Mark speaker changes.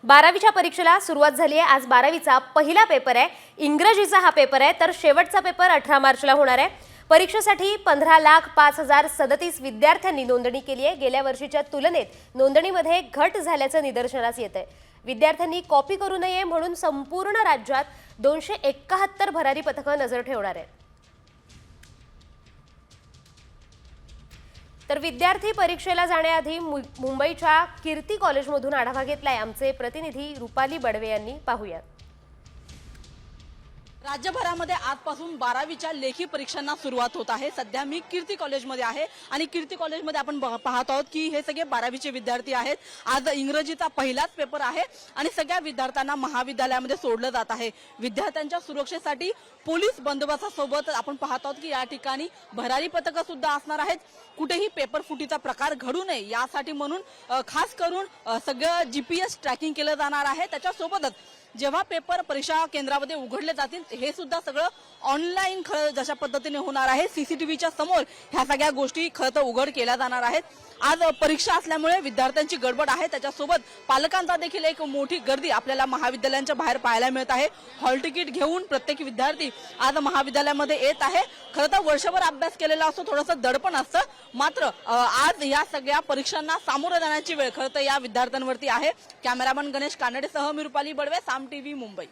Speaker 1: 12वीच्या परीक्षेला सुरुवात झाली आहे। आज 12वीचा पहिला पेपर आहे। इंग्रजीचा हा पेपर आहे, तर शेवटचा पेपर 18 मार्चला होणार आहे। परीक्षेसाठी 15,05,037 विद्यार्थ्यांनी नोंदणी केली आहे। गेल्या वर्षीच्या तुलनेत नोंदणीमध्ये घट झाल्याचं निदर्शनास येत आहे। विद्यार्थ्यांनी कॉपी करू नये म्हणून संपूर्ण राज्यात 271 भरारी पथकं नजर ठेवणार आहेत। तर विद्यार्थी परीक्षेला जाण्याआधी मुंबईच्या कीर्ती कॉलेजमधून आढावा घेतलाय आमचे प्रतिनिधी रुपाली बडवे यांनी। पाहूया।
Speaker 2: राज्यभरामध्ये आजपासून 12वीच्या लेखी परीक्षांना सुरुवात होत आहे। सध्या मी कीर्ती कॉलेजमध्ये आहे आणि कीर्ती कॉलेजमध्ये आपण पाहत आहोत की हे सगळे 12वीचे विद्यार्थी आहेत। आज इंग्रजीचा पहिलाच पेपर आहे आणि सगळ्या विद्यार्थ्यांना महाविद्यालयामध्ये सोडलं जात आहे। विद्यार्थ्यांच्या सुरक्षेसाठी पोलीस बंदोबस्तासोबत आपण पाहत आहोत की या ठिकाणी भरारी पथकं सुद्धा असणार आहेत। कुठेही पेपर फुटीचा प्रकार घडू नये यासाठी म्हणून खास करून सगळं GPS ट्रॅकिंग केलं जाणार आहे। त्याच्यासोबतच जेव्हा पेपर परीक्षा केंद्रामध्ये उघडले जातील हे सुद्धा सगळं ऑनलाईन खरं जशा पद्धतीने होणार आहे। CCTVच्या समोर ह्या सगळ्या गोष्टी खरं तर उघड केल्या जाणार आहेत। आज परीक्षा असल्यामुळे विद्यार्थ्यांची गडबड आहे, त्याच्यासोबत पालकांचा देखील एक मोठी गर्दी आपल्याला महाविद्यालयांच्या बाहेर पाहायला मिळत आहे। हॉल तिकीट घेऊन प्रत्येक विद्यार्थी आज महाविद्यालयामध्ये येत आहे। खरं तर वर्षभर अभ्यास केलेला असतो, थोडंसं दडपण असतं, मात्र आज या सगळ्या परीक्षांना सामोरं जाण्याची वेळ खरं तर या विद्यार्थ्यांवरती आहे। कॅमेरामन गणेश कानडेसह मी रुपाली बडवे, साम TV मुंबई।